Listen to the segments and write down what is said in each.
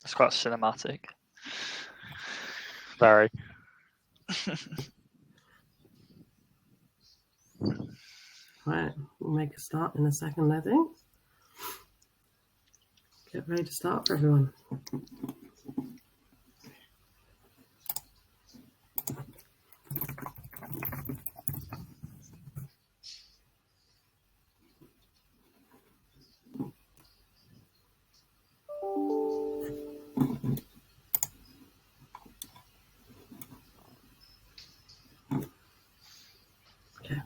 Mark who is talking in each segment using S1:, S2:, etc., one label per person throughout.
S1: It's quite cinematic.
S2: Very.
S3: Right, we'll make a start in a second, I think. Get ready to start for everyone. Okay.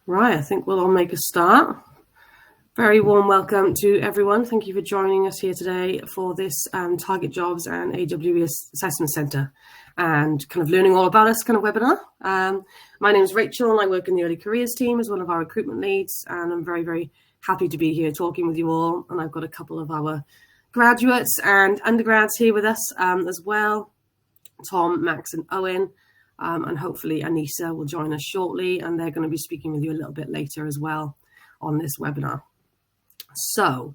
S3: Right, I think we'll all make a start. Very warm welcome to everyone. Thank you for joining us here today for this Target Jobs and AWE Assessment Centre and kind of learning all about us kind of webinar. My name is Rachel and I work in the Early Careers team as one of our recruitment leads, and I'm very, very happy to be here talking with you all. And I've got a couple of our graduates and undergrads here with us as well, Tom, Max and Owen. And hopefully Anissa will join us shortly, and they're going to be speaking with you a little bit later as well on this webinar. So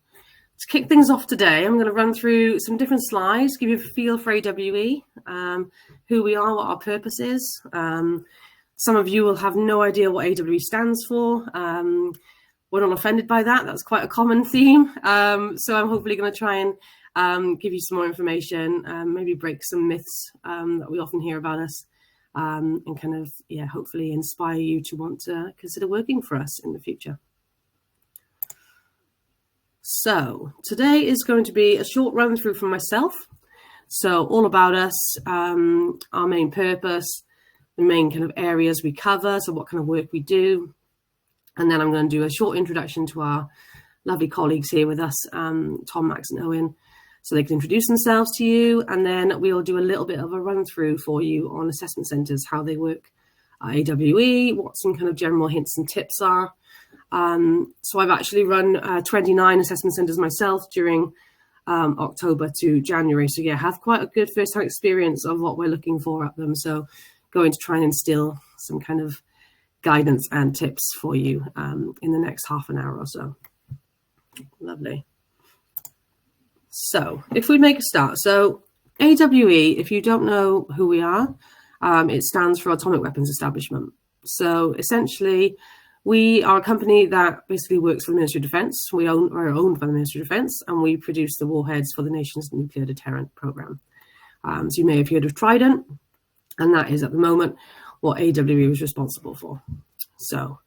S3: to kick things off today, I'm going to run through some different slides, give you a feel for AWE, who we are, what our purpose is. Some of you will have no idea what AWE stands for. We're not offended by that. That's quite a common theme. So I'm hopefully going to try and give you some more information, maybe break some myths that we often hear about us, and kind of, hopefully inspire you to want to consider working for us in the future. So today is going to be a short run through from myself. So all about us, our main purpose, the main kind of areas we cover, so what kind of work we do. And then I'm going to do a short introduction to our lovely colleagues here with us, Tom, Max and Owen, so they can introduce themselves to you. And then we'll do a little bit of a run through for you on assessment centres, how they work at AWE, what some kind of general hints and tips are. So I've actually run 29 assessment centres myself during October to January. So yeah, have quite a good first-hand experience of what we're looking for at them. So going to try and instill some kind of guidance and tips for you in the next half an hour or so. Lovely. So if we make a start, so AWE, if you don't know who we are, it stands for Atomic Weapons Establishment. So essentially, we are a company that basically works for the Ministry of Defence. We are owned by the Ministry of Defence, and we produce the warheads for the nation's nuclear deterrent programme. So you may have heard of Trident, and that is at the moment what AWE is responsible for. So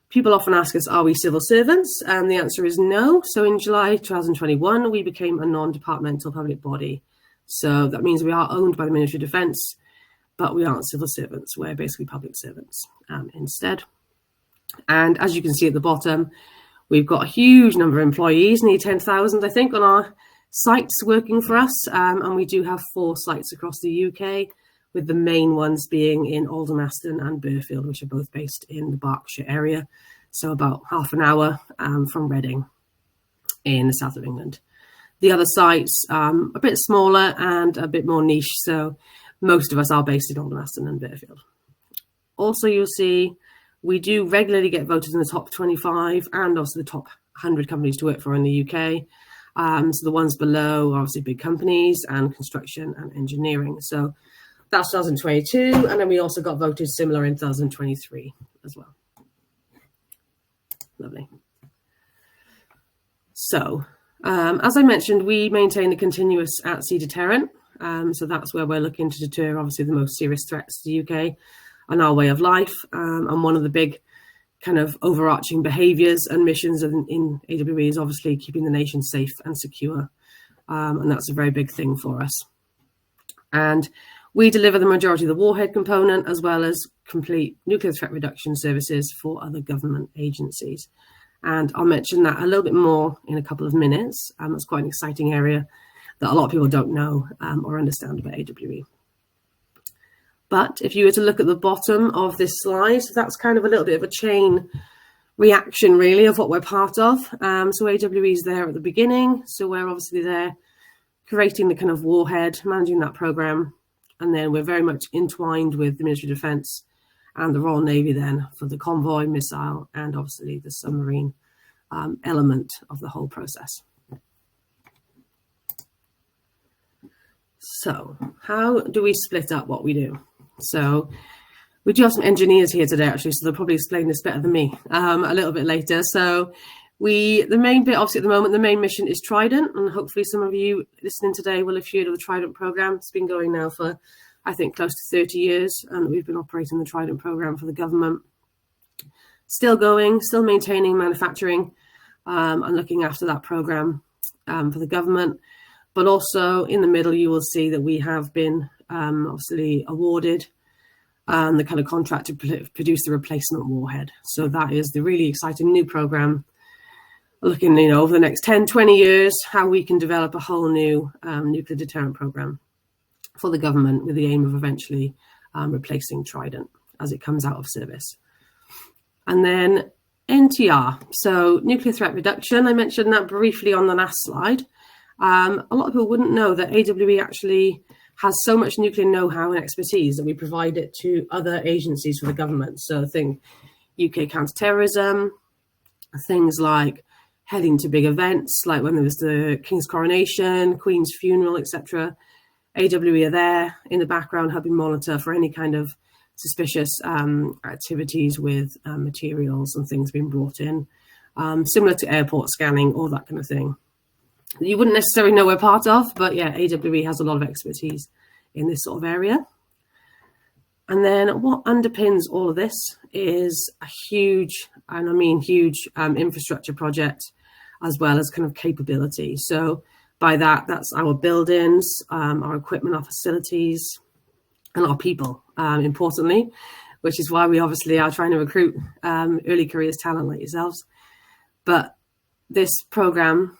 S3: people often ask us, are we civil servants? And the answer is no. So in July 2021, we became a non-departmental public body. So that means we are owned by the Ministry of Defence, but we aren't civil servants. We're basically public servants instead. And as you can see at the bottom, we've got a huge number of employees, nearly 10,000, I think, on our sites working for us. And we do have 4 sites across the UK, with the main ones being in Aldermaston and Burfield, which are both based in the Berkshire area. So about half an hour from Reading in the south of England. The other sites a bit smaller and a bit more niche. So most of us are based in Aldermaston and Burfield. Also, you'll see we do regularly get voted in the top 25 and also the top 100 companies to work for in the UK. So the ones below are obviously big companies and construction and engineering. So that's 2022. And then we also got voted similar in 2023 as well. Lovely. So as I mentioned, we maintain a continuous at-sea deterrent. So that's where we're looking to deter obviously the most serious threats to the UK and our way of life. And one of the big kind of overarching behaviours and missions in AWE is obviously keeping the nation safe and secure. And that's a very big thing for us. And we deliver the majority of the warhead component as well as complete nuclear threat reduction services for other government agencies. And I'll mention that a little bit more in a couple of minutes. That's quite an exciting area that a lot of people don't know or understand about AWE. But if you were to look at the bottom of this slide, that's kind of a little bit of a chain reaction, really, of what we're part of. So AWE is there at the beginning. So we're obviously there creating the kind of warhead, managing that program. And then we're very much entwined with the Ministry of Defence and the Royal Navy then for the convoy, missile, and obviously the submarine element of the whole process. So how do we split up what we do? So we do have some engineers here today, actually, so they'll probably explain this better than me a little bit later. So the main bit, obviously, at the moment, the main mission is Trident, and hopefully some of you listening today will have heard of the Trident program. It's been going now for, I think, close to 30 years, and we've been operating the Trident program for the government. Still going, still maintaining manufacturing and looking after that program for the government. But also in the middle, you will see that we have been obviously awarded the kind of contract to produce the replacement warhead. So that is the really exciting new program, looking, over the next 10, 20 years, how we can develop a whole new nuclear deterrent program for the government with the aim of eventually replacing Trident as it comes out of service. And then NTR, so nuclear threat reduction. I mentioned that briefly on the last slide. A lot of people wouldn't know that AWE actually has so much nuclear know-how and expertise that we provide it to other agencies for the government. So think UK counterterrorism, things like heading to big events, like when there was the King's coronation, Queen's funeral, etc. AWE are there in the background helping monitor for any kind of suspicious activities with materials and things being brought in, similar to airport scanning, all that kind of thing. You wouldn't necessarily know we're part of, but yeah, AWE has a lot of expertise in this sort of area. And then what underpins all of this is a huge, and I mean huge, infrastructure project, as well as kind of capability. So by that, that's our buildings, our equipment, our facilities, and our people, importantly, which is why we obviously are trying to recruit early careers talent like yourselves. But this program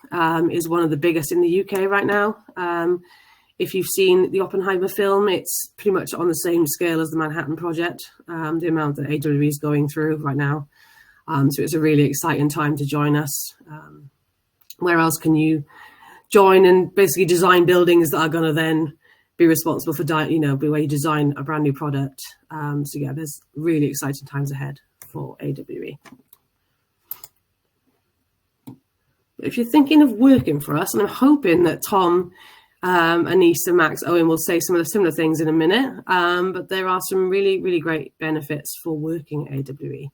S3: is one of the biggest in the UK right now. If you've seen the Oppenheimer film, it's pretty much on the same scale as the Manhattan Project, the amount that AWE is going through right now. So it's a really exciting time to join us. Where else can you join and basically design buildings that are going to then be responsible for, the way you design a brand new product? So yeah, there's really exciting times ahead for AWE. If you're thinking of working for us, and I'm hoping that Tom, Anissa, Max, Owen will say some of the similar things in a minute, but there are some really, really great benefits for working at AWE.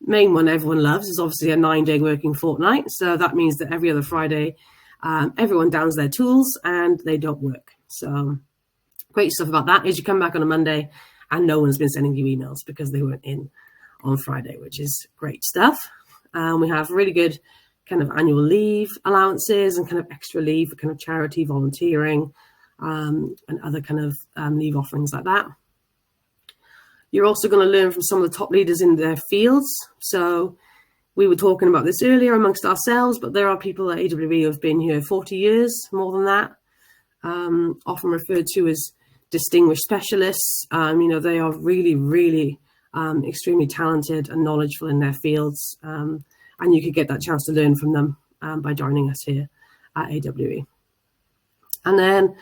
S3: Main one everyone loves is obviously a 9-day working fortnight. So that means that every other Friday, everyone downs their tools and they don't work. So great stuff about that is you come back on a Monday and no one's been sending you emails because they weren't in on Friday, which is great stuff. We have really good kind of annual leave allowances and kind of extra leave for kind of charity, volunteering, and other kind of leave offerings like that. You're also going to learn from some of the top leaders in their fields. So we were talking about this earlier amongst ourselves, but there are people at AWE who have been here 40 years, more than that, often referred to as distinguished specialists. They are really, really extremely talented and knowledgeable in their fields. And you could get that chance to learn from them by joining us here at AWE. And then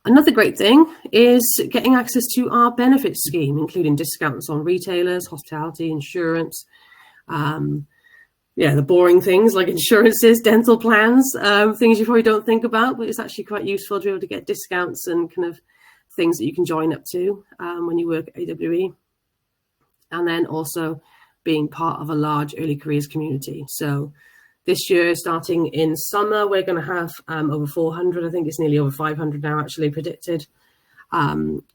S3: another great thing is getting access to our benefits scheme, including discounts on retailers, hospitality, insurance, the boring things like insurances, dental plans, things you probably don't think about, but it's actually quite useful to be able to get discounts and kind of things that you can join up to when you work at AWE. And then also being part of a large early careers community. So this year, starting in summer, we're going to have over 400, I think it's nearly over 500 now actually predicted,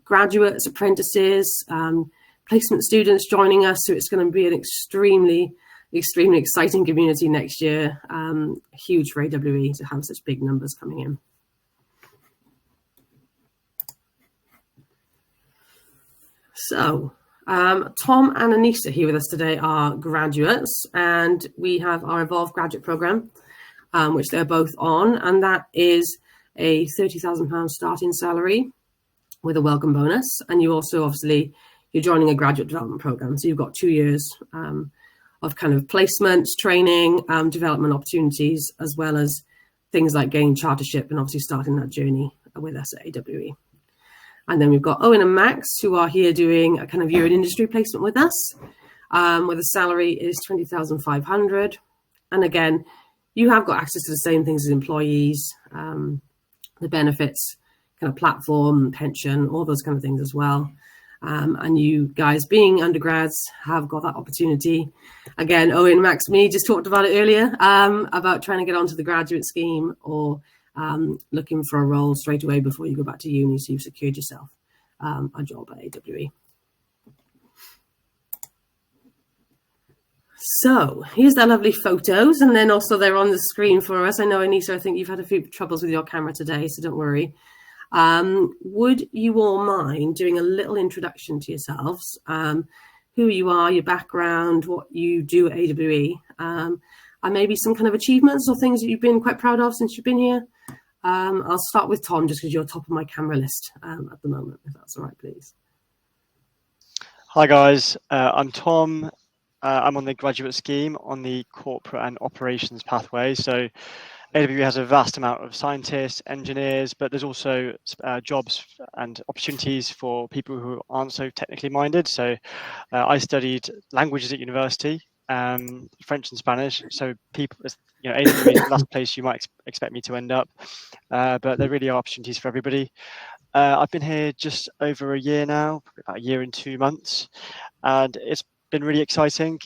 S3: graduates, apprentices, placement students joining us. So it's going to be an extremely, extremely exciting community next year. Huge for AWE to have such big numbers coming in. So Tom and Anissa here with us today are graduates, and we have our Evolve graduate program, which they're both on, and that is a £30,000 starting salary with a welcome bonus. And you also, obviously, you're joining a graduate development program. So you've got 2 years of kind of placements, training, development opportunities, as well as things like gaining chartership and obviously starting that journey with us at AWE. And then we've got Owen and Max, who are here doing a kind of year in industry placement with us, where the salary is $20,500. And again, you have got access to the same things as employees, the benefits kind of platform, pension, all those kind of things as well. And you guys being undergrads have got that opportunity. Again, Owen, Max, me just talked about it earlier, about trying to get onto the graduate scheme or looking for a role straight away before you go back to uni, so you've secured yourself a job at AWE. So here's their lovely photos, and then also they're on the screen for us. I know, Anissa, I think you've had a few troubles with your camera today, so don't worry. Would you all mind doing a little introduction to yourselves, who you are, your background, what you do at AWE, and maybe some kind of achievements or things that you've been quite proud of since you've been here? I'll start with Tom, just because you're top of my camera list at the moment, if that's all right, please.
S1: Hi guys, I'm Tom. I'm on the graduate scheme on the corporate and operations pathway. So AWE has a vast amount of scientists, engineers, but there's also jobs and opportunities for people who aren't so technically minded. So I studied languages at university, French and Spanish. So people, AWE is the last place you might expect me to end up, but there really are opportunities for everybody. I've been here just over a year now, about a year and 2 months, and it's been really exciting.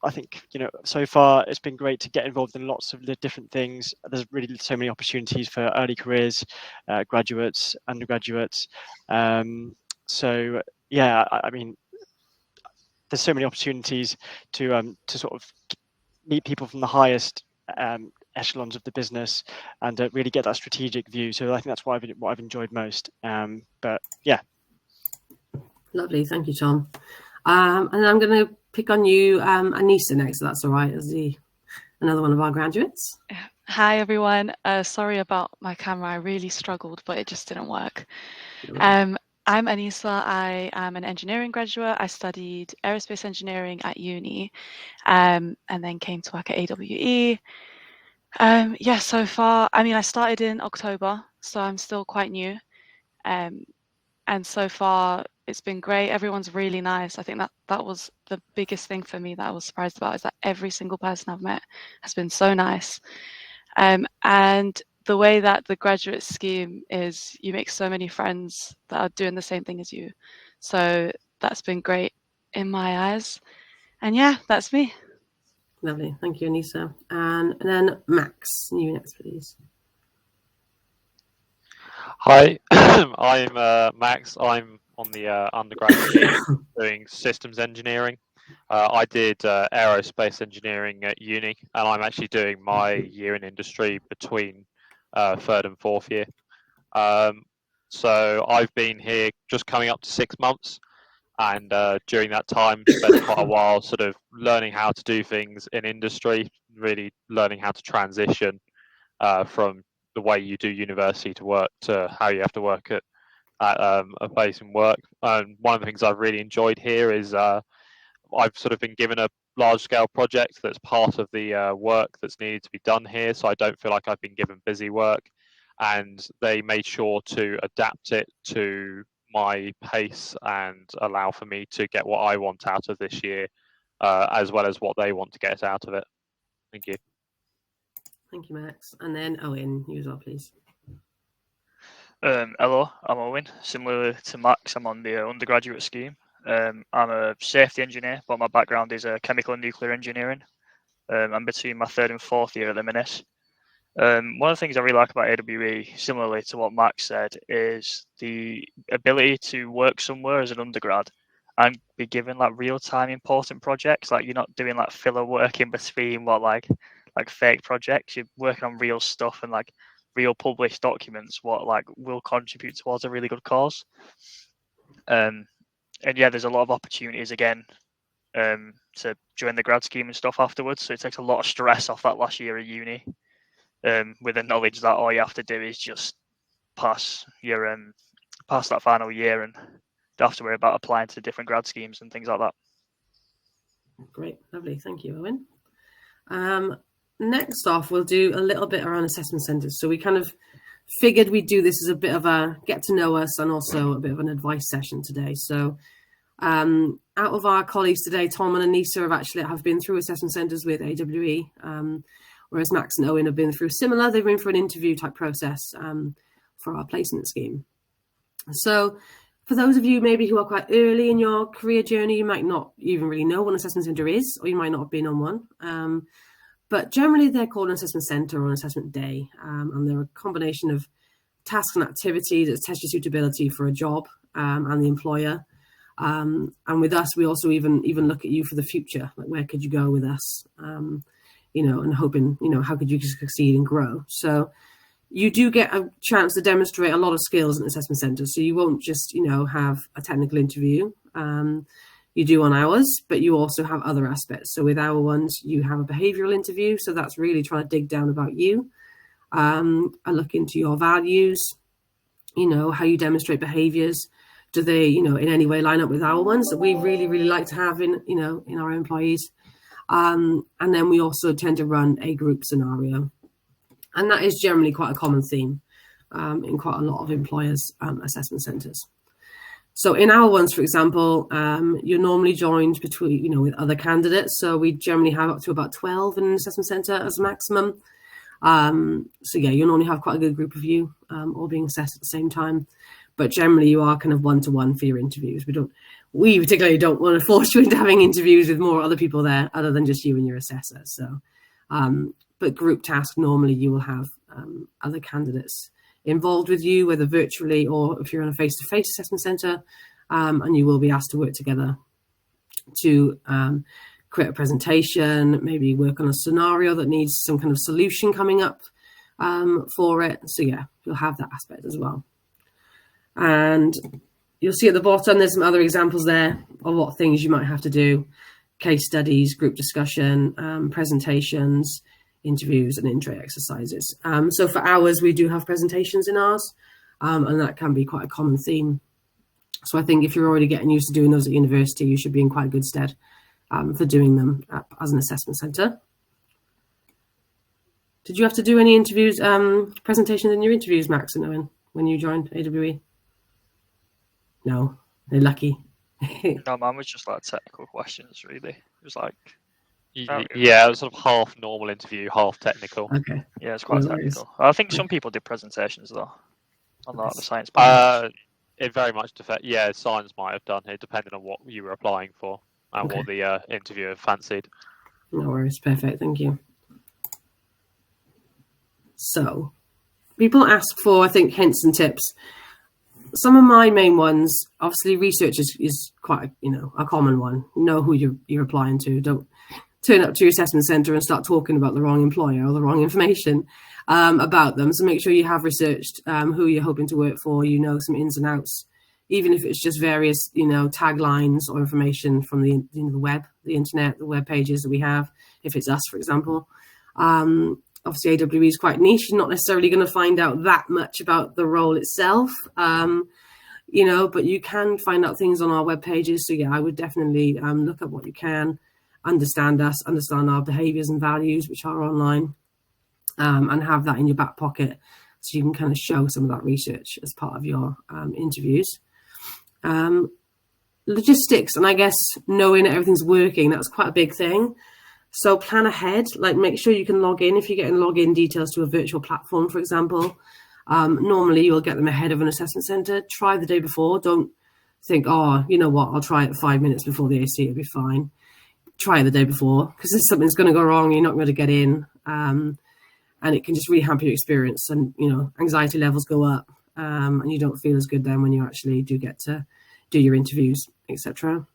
S1: I think, so far it's been great to get involved in lots of the different things. There's really so many opportunities for early careers, graduates, undergraduates. So yeah, I mean, there's so many opportunities to sort of meet people from the highest echelons of the business and really get that strategic view. So I think that's what I've enjoyed most. But yeah.
S3: Lovely, thank you, Tom. And I'm going to pick on you, Anissa, next, so that's all right, as another one of our graduates.
S2: Hi, everyone. Sorry about my camera. I really struggled, but it just didn't work. I'm Anissa. I am an engineering graduate. I studied aerospace engineering at uni, and then came to work at AWE. Yeah, so far, I mean, I started in October, so I'm still quite new. And so far, it's been great. Everyone's really nice. I think that was the biggest thing for me that I was surprised about, is that every single person I've met has been so nice. And the way that the graduate scheme is, you make so many friends that are doing the same thing as you. So that's been great in my eyes. And yeah, that's me.
S3: Lovely. Thank you, Anissa. And then Max, you next, please.
S4: Hi, I'm Max. I'm on the undergrad scheme doing systems engineering. I did aerospace engineering at uni, and I'm actually doing my year in industry between third and fourth year. So I've been here just coming up to 6 months, and during that time spent quite a while sort of learning how to do things in industry, really learning how to transition from the way you do university to work to how you have to work at a place in work. And one of the things I've really enjoyed here is I've sort of been given a large scale project that's part of the work that's needed to be done here. So I don't feel like I've been given busy work, and they made sure to adapt it to my pace and allow for me to get what I want out of this year, as well as what they want to get out of it. Thank you.
S3: Thank you, Max. And then Owen, you as well, please.
S5: Hello, I'm Owen. Similar to Max, I'm on the undergraduate scheme. I'm a safety engineer, but my background is chemical and nuclear engineering. I'm between my third and fourth year at the minute. One of the things I really like about AWE, similarly to what Max said, is the ability to work somewhere as an undergrad and be given like real-time important projects. Like, you're not doing like filler work in between what like fake projects. You're working on real stuff and like real published documents, what like will contribute towards a really good cause. And yeah, there's a lot of opportunities again to join the grad scheme and stuff afterwards. So it takes a lot of stress off that last year of uni, with the knowledge that all you have to do is just pass that final year, and don't have to worry about applying to different grad schemes and things like that.
S3: Great, lovely. Thank you, Owen. Next off, we'll do a little bit around assessment centres. So we kind of figured we'd do this as a bit of a get to know us and also a bit of an advice session today. So out of our colleagues today, Tom and Anissa have been through assessment centres with AWE, whereas Max and Owen have been through similar. They've been through an interview type process for our placement scheme. So for those of you maybe who are quite early in your career journey, you might not even really know what an assessment centre is, or you might not have been on one. But generally they're called an assessment centre or an assessment day. And they're a combination of tasks and activities that test your suitability for a job and the employer. And with us, we also even look at you for the future, like where could you go with us, and hoping, how could you succeed and grow. So you do get a chance to demonstrate a lot of skills in assessment centres. So you won't just, have a technical interview. You do on ours, but you also have other aspects. So with our ones, you have a behavioural interview. So that's really trying to dig down about you, a look into your values, how you demonstrate behaviours. Do they, in any way line up with our ones that we really, really like to have in our employees? And then we also tend to run a group scenario. And that is generally quite a common theme in quite a lot of employers' assessment centres. So in our ones, for example, you're normally joined between, with other candidates. So we generally have up to about 12 in an assessment centre as a maximum. So yeah, you'll normally have quite a good group of you all being assessed at the same time. But generally you are kind of one-to-one for your interviews. We particularly don't want to force you into having interviews with more other people there other than just you and your assessor. So, but group tasks, normally you will have other candidates involved with you, whether virtually or if you're in a face-to-face assessment centre, and you will be asked to work together to create a presentation, maybe work on a scenario that needs some kind of solution coming up for it. So yeah, you'll have that aspect as well. And you'll see at the bottom, there's some other examples there of what things you might have to do: case studies, group discussion, presentations, interviews, and intro exercises. So for ours, we do have presentations in ours, and that can be quite a common theme. So I think if you're already getting used to doing those at university, you should be in quite good stead for doing them as an assessment centre. Did you have to do any interviews, presentations in your interviews, Max and Owen, when you joined AWE? No, they're lucky.
S5: No, mine was just like technical questions, really. It was like,
S4: yeah, it was sort of half normal interview, half technical.
S3: Okay.
S5: yeah, it's quite
S3: No
S5: technical. I think some people did presentations though, on like the science part.
S4: It very much depends. Yeah, science might have done it, depending on what you were applying for and what the interviewer fancied.
S3: No worries. Perfect. Thank you. So people ask for, I think, hints and tips. Some of my main ones, obviously research is quite, a common one. Know who you're applying to. Don't turn up to your assessment centre and start talking about the wrong employer or the wrong information about them. So make sure you have researched who you're hoping to work for, some ins and outs, even if it's just various, taglines or information from the web, the internet, the web pages that we have, if it's us, for example. Obviously, AWE is quite niche. You're not necessarily going to find out that much about the role itself, but you can find out things on our web pages. So yeah, I would definitely look at what you can, understand us, understand our behaviours and values, which are online, and have that in your back pocket so you can kind of show some of that research as part of your interviews. Logistics, and I guess knowing that everything's working, that's quite a big thing. So plan ahead, like make sure you can log in. If you're getting login details to a virtual platform, for example, normally you'll get them ahead of an assessment centre. Try the day before. Don't think, oh, you know what, I'll try it 5 minutes before the AC, it'll be fine. Try it the day before, because if something's going to go wrong, you're not going to get in, and it can just really hamper your experience, and anxiety levels go up, and you don't feel as good then when you actually do get to do your interviews, etc.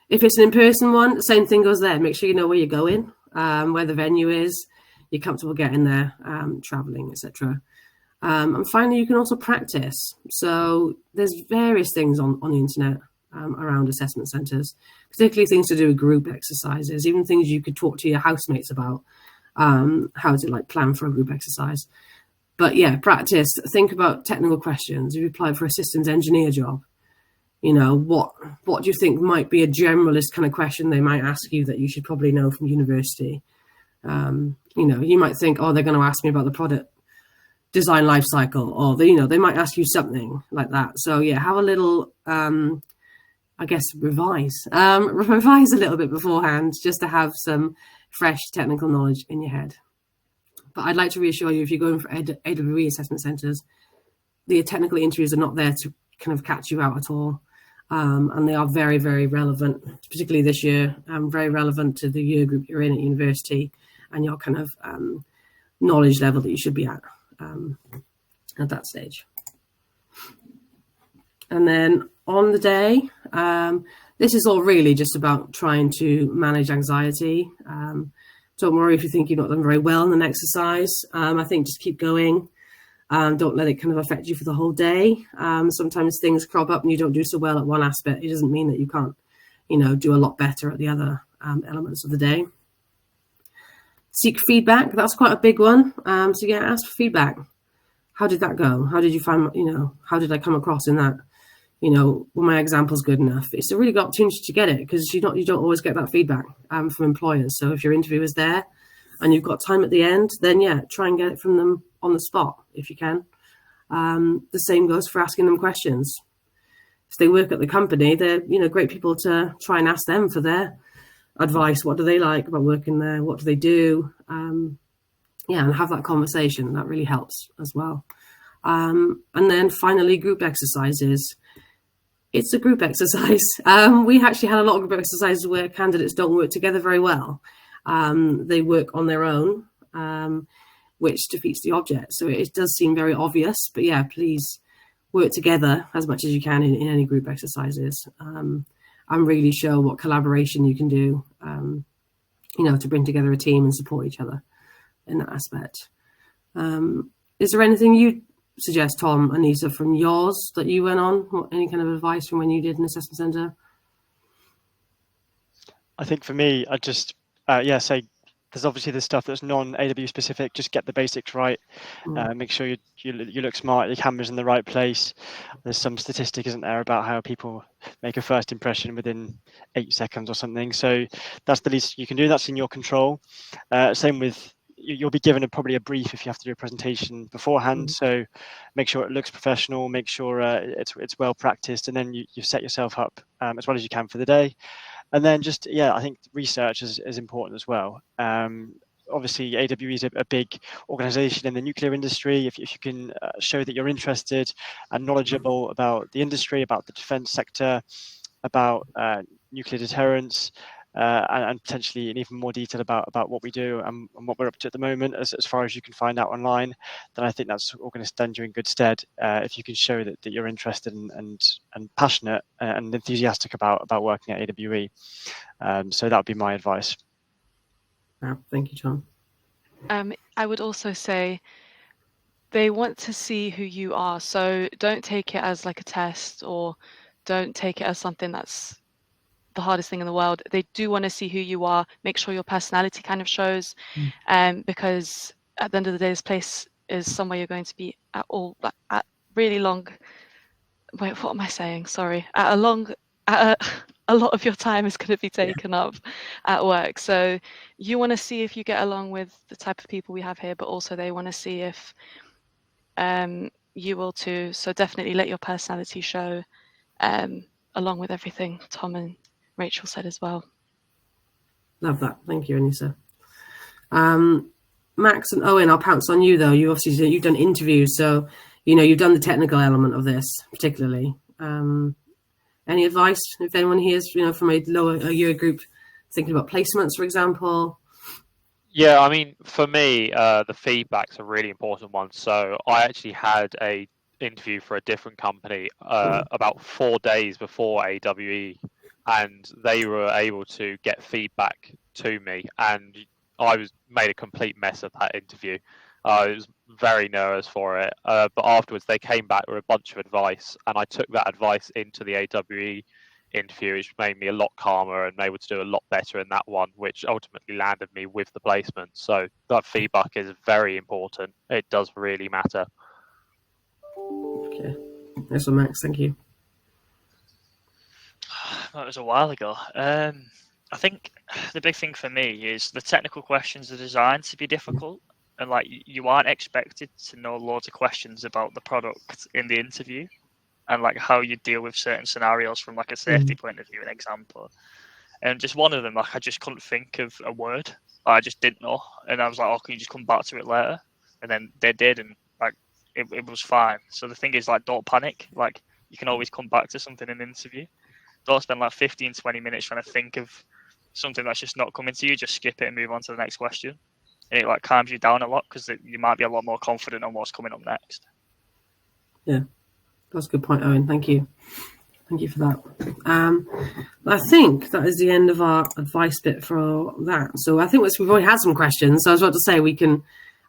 S3: If it's an in-person one, the same thing goes there. Make sure you know where you're going, where the venue is, you're comfortable getting there, traveling, etc. And finally, you can also practice. So there's various things on the internet around assessment centres, particularly things to do with group exercises, even things you could talk to your housemates about, how to plan for a group exercise. But yeah, practice. Think about technical questions. If you apply for a systems engineer job, what do you think might be a generalist kind of question they might ask you that you should probably know from university? You might think, oh, they're going to ask me about the product design life cycle, or they might ask you something like that. So yeah, have a little, I guess, revise a little bit beforehand, just to have some fresh technical knowledge in your head. But I'd like to reassure you, if you're going for AWE assessment centres, the technical interviews are not there to kind of catch you out at all. And they are very, very relevant, particularly this year, very relevant to the year group you're in at university and your kind of knowledge level that you should be at that stage. And then on the day, this is all really just about trying to manage anxiety. Don't worry if you think you've not done very well in an exercise. I think just keep going. Don't let it kind of affect you for the whole day. Sometimes things crop up and you don't do so well at one aspect. It doesn't mean that you can't, do a lot better at the other elements of the day. Seek feedback. That's quite a big one. So yeah, ask for feedback. How did that go? How did you find, how did I come across in that? Were my examples good enough? It's a really good opportunity to get it, because you don't always get that feedback from employers. So if your interview is there and you've got time at the end, then yeah, try and get it from them on the spot if you can. The same goes for asking them questions. If they work at the company, they're great people to try and ask them for their advice. What do they like about working there? What do they do? And have that conversation. That really helps as well. And then finally, group exercises. It's a group exercise. We actually had a lot of group exercises where candidates don't work together very well. They work on their own, which defeats the object. So it does seem very obvious, but yeah, please work together as much as you can in any group exercises, and really show what collaboration you can do, to bring together a team and support each other in that aspect. Is there anything you suggest, Tom, Anissa, from yours that you went on? Any kind of advice from when you did an assessment centre?
S1: I think for me, I'd just say there's obviously the stuff that's non-AW specific. Just get the basics right. Make sure you look smart. Your camera's in the right place. There's some statistic, isn't there, about how people make a first impression within 8 seconds or something. So that's the least you can do. That's in your control. Same with, you'll be given probably a brief if you have to do a presentation beforehand. So make sure it looks professional. Make sure it's well practiced, and then you set yourself up as well as you can for the day. And then just, I think research is important as well. Obviously, AWE is a big organization in the nuclear industry. If you can show that you're interested and knowledgeable about the industry, about the defense sector, about nuclear deterrence, and potentially in even more detail about what we do and what we're up to at the moment, as far as you can find out online, then I think that's all going to stand you in good stead if you can show that you're interested and passionate and enthusiastic about working at AWE. So that would be my advice.
S3: Thank you, Tom.
S2: I would also say they want to see who you are. So don't take it as like a test, or don't take it as something that's the hardest thing in the world. They do want to see who you are. Make sure your personality kind of shows, because at the end of the day, this place is somewhere you're going to be at really long. Wait, what am I saying? Sorry. A lot of your time is going to be taken up at work. So you want to see if you get along with the type of people we have here, but also they want to see if you will too. So definitely let your personality show, along with everything Tom and Rachel said as well.
S3: Love that. Thank you, Anissa. Max and Owen, I'll pounce on you though. You've done interviews, so you've done the technical element of this particularly. Any advice if anyone hears, from a year group thinking about placements, for example?
S4: Yeah, I mean, for me, the feedback's a really important one. So I actually had a interview for a different company about 4 days before AWE, and they were able to get feedback to me, and I made a complete mess of that interview. I was very nervous for it, but afterwards they came back with a bunch of advice, and I took that advice into the AWE interview, which made me a lot calmer and able to do a lot better in that one, which ultimately landed me with the placement. So that feedback is very important. It does really matter.
S3: Okay, that's what Max. Thank you.
S5: That was a while ago. I think the big thing for me is the technical questions are designed to be difficult, and like you aren't expected to know loads of questions about the product in the interview, and like how you deal with certain scenarios from like a safety point of view, an example. And just one of them, like I just couldn't think of a word. I just didn't know, and I was like, "Oh, can you just come back to it later?" And then they did, and like it was fine. So the thing is, like, don't panic. Like, you can always come back to something in an interview. Don't spend like 15, 20 minutes trying to think of something that's just not coming to you. Just skip it and move on to the next question. And it like calms you down a lot because you might be a lot more confident on what's coming up next.
S3: Yeah, that's a good point, Owen. Thank you. Thank you for that. I think that is the end of our advice bit for that. So I think we've already had some questions. So I was about to say we can,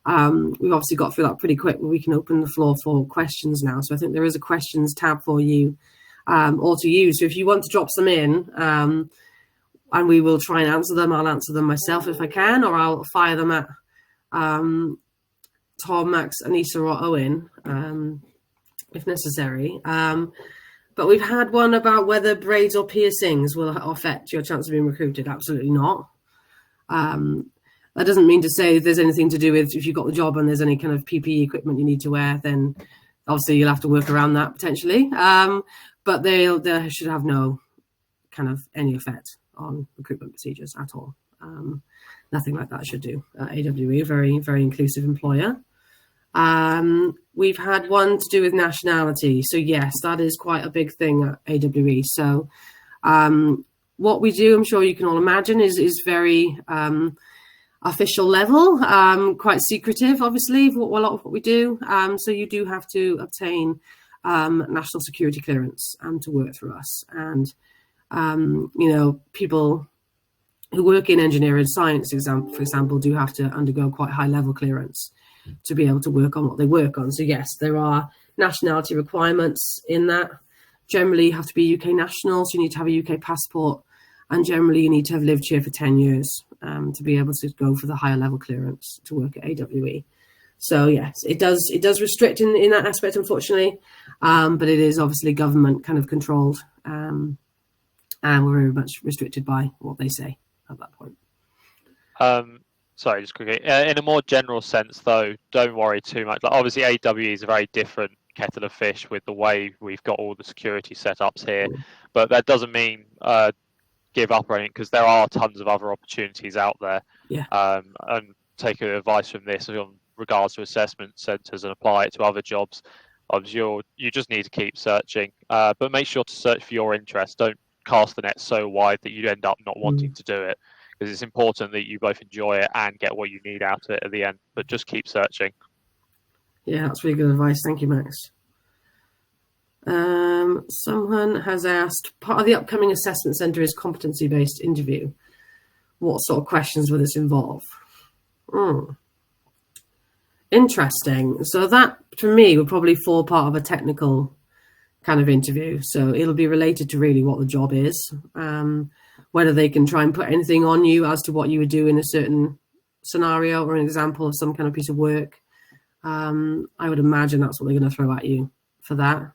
S3: we've obviously got through that pretty quick, but we can open the floor for questions now. So I think there is a questions tab for you all to use. So if you want to drop some in, and we will try and answer them. I'll answer them myself if I can, or I'll fire them at Tom, Max, Anissa, or Owen if necessary. But we've had one about whether braids or piercings will affect your chance of being recruited. Absolutely not. That doesn't mean to say there's anything to do with if you've got the job and there's any kind of PPE equipment you need to wear, then obviously you'll have to work around that potentially. But they should have no kind of any effect on recruitment procedures at all. Nothing like that should do. AWE, a very, very inclusive employer. We've had one to do with nationality. So yes, that is quite a big thing at AWE. So what we do, I'm sure you can all imagine, is very official level, quite secretive, obviously, a lot of what we do. So you do have to obtain national security clearance to work through us. And, people who work in engineering science, for example, do have to undergo quite high level clearance to be able to work on what they work on. So yes, there are nationality requirements in that. Generally, you have to be UK national, so you need to have a UK passport, and generally you need to have lived here for 10 years to be able to go for the higher level clearance to work at AWE. So yes, it does restrict in that aspect, unfortunately, but it is obviously government kind of controlled, and we're very much restricted by what they say at that point.
S4: Sorry, just quickly. In a more general sense, though, don't worry too much. Like, obviously, AWE is a very different kettle of fish with the way we've got all the security setups here, but that doesn't mean give up or anything, because there are tons of other opportunities out there.
S3: Yeah.
S4: And take advice from this in regards to assessment centres and apply it to other jobs. Obviously, you just need to keep searching, but make sure to search for your interest. Don't cast the net so wide that you end up not wanting to do it, because it's important that you both enjoy it and get what you need out of it at the end. But just keep searching.
S3: Yeah, that's really good advice. Thank you, Max. Someone has asked, part of the upcoming assessment centre is competency-based interview. What sort of questions will this involve? Interesting. So that, for me, would probably fall part of a technical kind of interview. So it'll be related to really what the job is, whether they can try and put anything on you as to what you would do in a certain scenario or an example of some kind of piece of work. I would imagine that's what they're going to throw at you for that.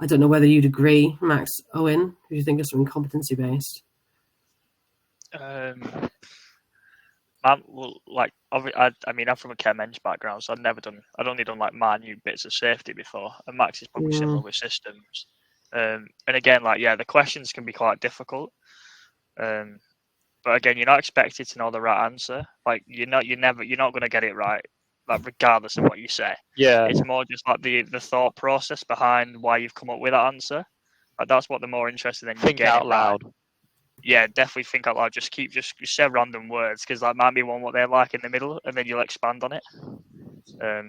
S3: I don't know whether you'd agree, Max, Owen, if you think it's something competency-based.
S5: Well, like I mean, I'm from a chem eng background, so I'd only done like minute bits of safety before, and Max is probably similar with systems. And again, like the questions can be quite difficult. But again, you're not expected to know the right answer. Like you're not going to get it right, like regardless of what you say.
S4: Yeah.
S5: It's more just like the thought process behind why you've come up with that answer. Like that's what they're more interested in.
S4: Think out loud.
S5: Right. Yeah, definitely think out loud. Just say random words, because that might be one what they like in the middle, and then you'll expand on it. I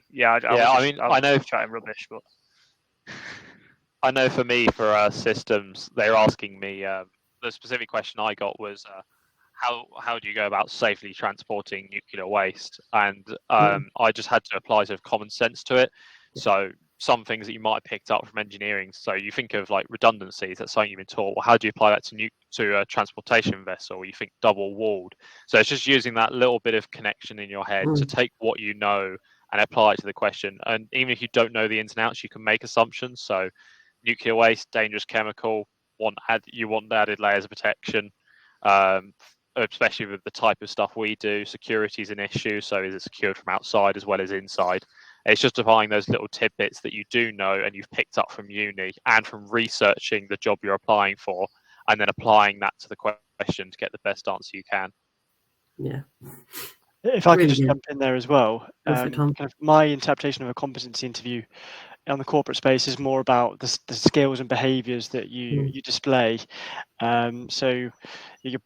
S5: know chatting rubbish, but
S4: I know for me, for systems, they're asking me. The specific question I got was, how do you go about safely transporting nuclear waste? And I just had to apply sort of common sense to it. So some things that you might have picked up from engineering. So you think of like redundancies, that's something you've been taught. Well, how do you apply that to a transportation vessel? You think double walled. So it's just using that little bit of connection in your head to take what you know and apply it to the question. And even if you don't know the ins and outs, you can make assumptions. So nuclear waste, dangerous chemical, you want added layers of protection. Especially with the type of stuff we do, security is an issue. So is it secured from outside as well as inside? It's just applying those little tidbits that you do know and you've picked up from uni and from researching the job you're applying for, and then applying that to the question to get the best answer you can.
S3: Yeah.
S1: If I could
S3: Really
S1: just
S3: good.
S1: jump in there as well,
S3: Go for it, Tom.
S1: kind of my interpretation of a competency interview on the corporate space is more about the skills and behaviours that you display. So you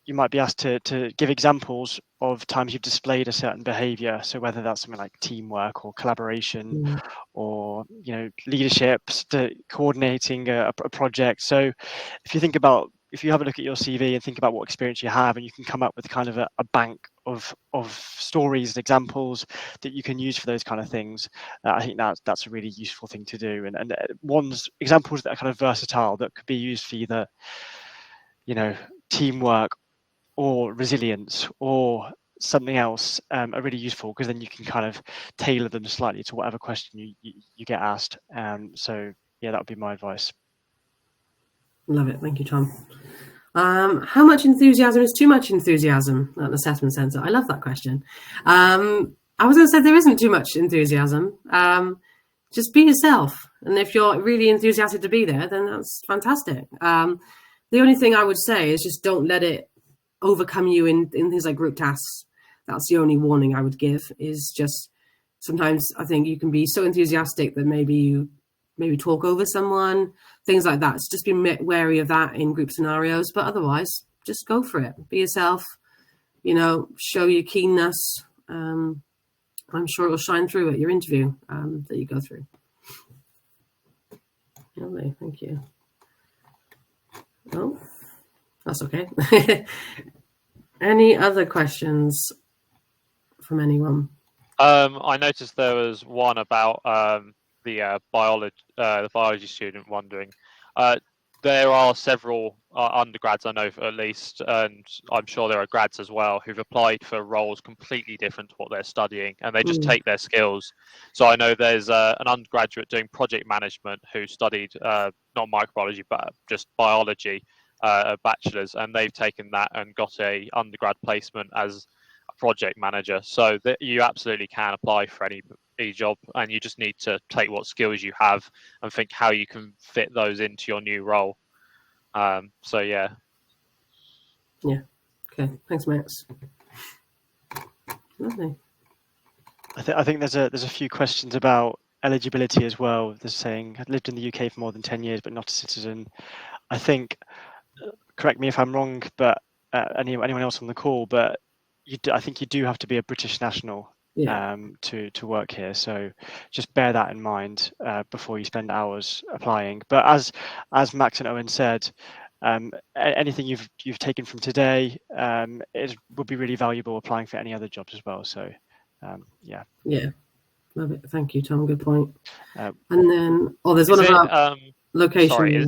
S1: might be asked to give examples of times you've displayed a certain behaviour. So whether that's something like teamwork or collaboration, or leadership, coordinating a project. So if you have a look at your CV and think about what experience you have, and you can come up with kind of a bank of stories and examples that you can use for those kind of things, I think that's a really useful thing to do. And examples that are kind of versatile, that could be used for either teamwork or resilience or something else, are really useful, because then you can kind of tailor them slightly to whatever question you get asked. So yeah, that would be my advice.
S3: Love it. Thank you, Tom. How much enthusiasm is too much enthusiasm at an assessment centre? I love that question. I was going to say there isn't too much enthusiasm. Just be yourself. And if you're really enthusiastic to be there, then that's fantastic. The only thing I would say is just don't let it overcome you in things like group tasks. That's the only warning I would give, is just sometimes I think you can be so enthusiastic that maybe you talk over someone, things like that. So just be wary of that in group scenarios. But otherwise, just go for it. Be yourself, show your keenness. I'm sure it'll shine through at your interview that you go through. Lovely, thank you. Oh, that's okay. Any other questions from anyone?
S4: I noticed there was one about the biology student wondering. There are several undergrads I know, at least, and I'm sure there are grads as well, who've applied for roles completely different to what they're studying, and they just take their skills. So I know there's an undergraduate doing project management who studied not microbiology but just biology, a bachelor's, and they've taken that and got a undergrad placement as a project manager. So that you absolutely can apply for any job, and you just need to take what skills you have and think how you can fit those into your new role. So yeah.
S3: Okay, thanks, Max. Lovely.
S1: I think there's a few questions about eligibility as well. They're saying, I've lived in the UK for more than 10 years but not a citizen. I think, correct me if I'm wrong, but anyone else on the call, but I think you do have to be a British national to work here. So just bear that in mind before you spend hours applying. But as Max and Owen said, anything you've taken from today would be really valuable applying for any other jobs as well. So yeah,
S3: love it. Thank you, Tom. Good point.
S1: and
S3: then there's one about locations.
S4: Sorry,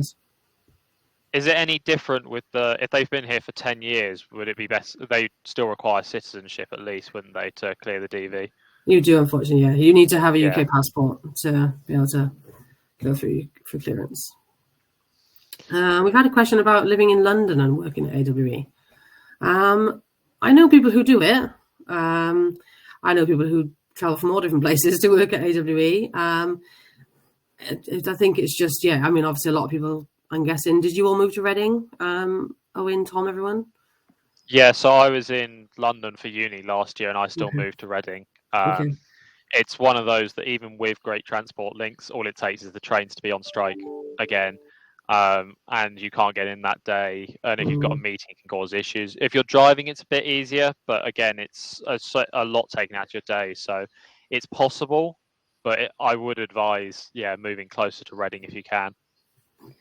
S4: is it any different with if they've been here for 10 years? Would it be best? They still require citizenship at least, wouldn't they, to clear the DV?
S3: You do, unfortunately. Yeah, you need to have a UK passport to be able to go through for clearance. We've had a question about living in London and working at AWE. I know people who do it. I know people who travel from all different places to work at AWE. I think it's just, obviously a lot of people, I'm guessing. Did you all move to Reading? Owen, Tom, everyone?
S4: Yeah, so I was in London for uni last year and I still moved to Reading. It's one of those that even with great transport links, all it takes is the trains to be on strike again. And you can't get in that day. And if you've got a meeting, it can cause issues. If you're driving, it's a bit easier. But again, it's a lot taken out of your day. So it's possible. But I would advise, moving closer to Reading if you can.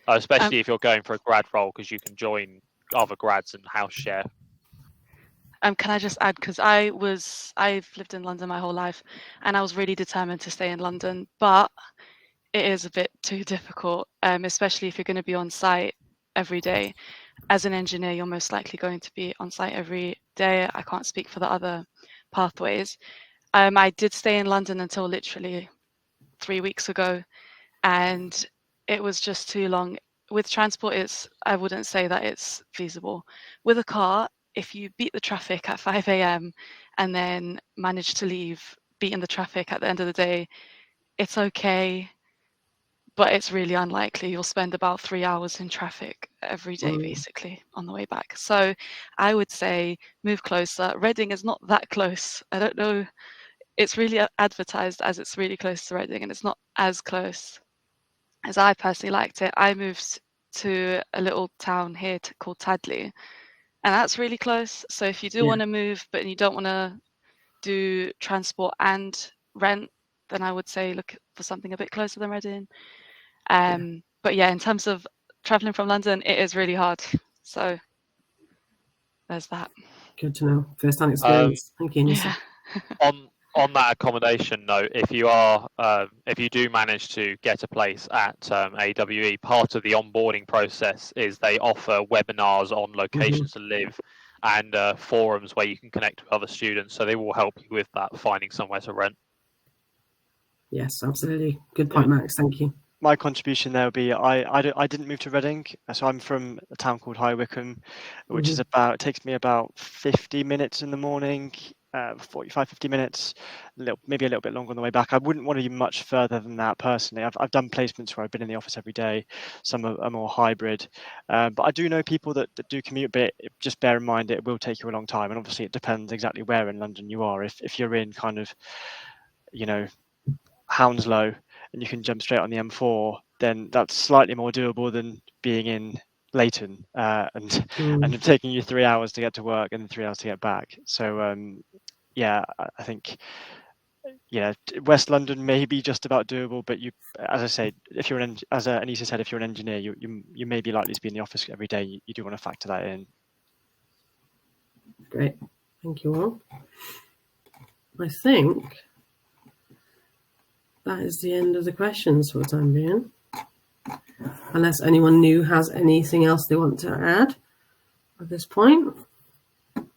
S4: Especially if you're going for a grad role, because you can join other grads and house share.
S2: Can I just add, because I've lived in London my whole life, and I was really determined to stay in London, but it is a bit too difficult, especially if you're going to be on site every day. As an engineer, you're most likely going to be on site every day. I can't speak for the other pathways. I did stay in London until literally 3 weeks ago, and it was just too long. With transport, I wouldn't say that it's feasible. With a car, if you beat the traffic at 5 a.m. and then manage to leave beating the traffic at the end of the day, it's okay. but it's really unlikely. You'll spend about 3 hours in traffic every day,
S3: Mm.
S2: basically, on the way back. So I would say move closer. Reading is not that close. I don't know. It's really advertised as it's really close to Reading, and it's not as close as I personally liked it. I moved to a little town here called Tadley, and that's really close. So if you do
S3: Yeah.
S2: want to move, but you don't want to do transport and rent, then I would say look for something a bit closer than Reading. But yeah, in terms of traveling from London, it is really hard. So there's that.
S3: Good to know. First-hand experience. Thank you, Nisa.
S2: Yeah.
S4: On that accommodation note, if you do manage to get a place at AWE, part of the onboarding process is they offer webinars on locations to live and forums where you can connect with other students. So they will help you with that, finding somewhere to rent.
S3: Yes, absolutely. Good point, Max. Thank you.
S1: My contribution there would be I didn't move to Reading, so I'm from a town called High Wycombe, which is it takes me about 50 minutes in the morning, 45, 50 minutes, maybe a little bit longer on the way back. I wouldn't want to be much further than that personally. I've done placements where I've been in the office every day. Some are more hybrid, but I do know people that do commute. But just bear in mind it will take you a long time, and obviously it depends exactly where in London you are. If you're in kind of, Hounslow and you can jump straight on the M4, then that's slightly more doable than being in Leighton and taking you 3 hours to get to work and 3 hours to get back. So I think West London may be just about doable, but as I say, if you're as Anissa said, if you're an engineer, you may be likely to be in the office every day. You do want to factor that in.
S3: Great, thank you all. I think that is the end of the questions for the time being. Unless anyone new has anything else they want to add at this point. I'm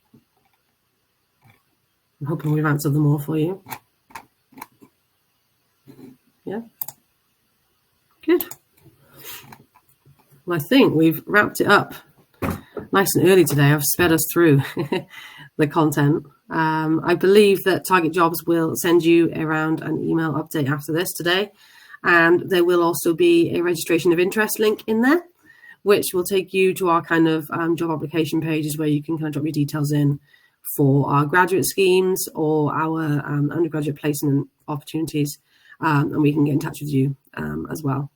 S3: hoping we've answered them all for you. Yeah. Good. Well, I think we've wrapped it up nice and early today. I've sped us through the content. I believe that Target Jobs will send you around an email update after this today. And there will also be a registration of interest link in there, which will take you to our kind of job application pages where you can kind of drop your details in for our graduate schemes or our undergraduate placement opportunities. And we can get in touch with you as well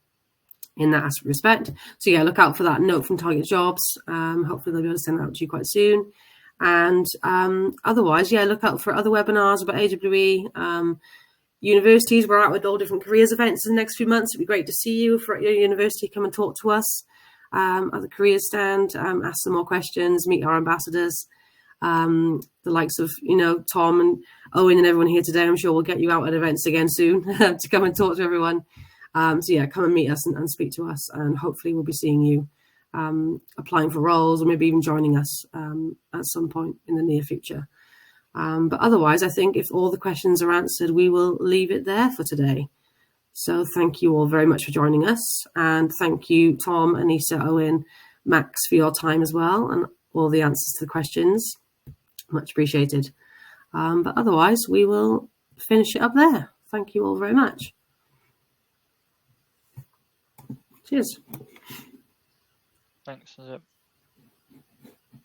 S3: in that respect. So yeah, look out for that note from Target Jobs. Hopefully they'll be able to send that out to you quite soon. And otherwise, yeah, look out for other webinars about AWE. Universities, we're out with all different careers events in the next few months. It'd be great to see you for at your university. Come and talk to us at the careers stand, ask some more questions, meet our ambassadors, the likes of, Tom and Owen and everyone here today. I'm sure we'll get you out at events again soon to come and talk to everyone. So yeah, come and meet us and speak to us, and hopefully we'll be seeing you applying for roles or maybe even joining us at some point in the near future. But otherwise, I think if all the questions are answered, we will leave it there for today. So thank you all very much for joining us. And thank you, Tom, Anissa, Owen, Max, for your time as well and all the answers to the questions. Much appreciated. But otherwise, we will finish it up there. Thank you all very much. Cheers.
S5: Thanks.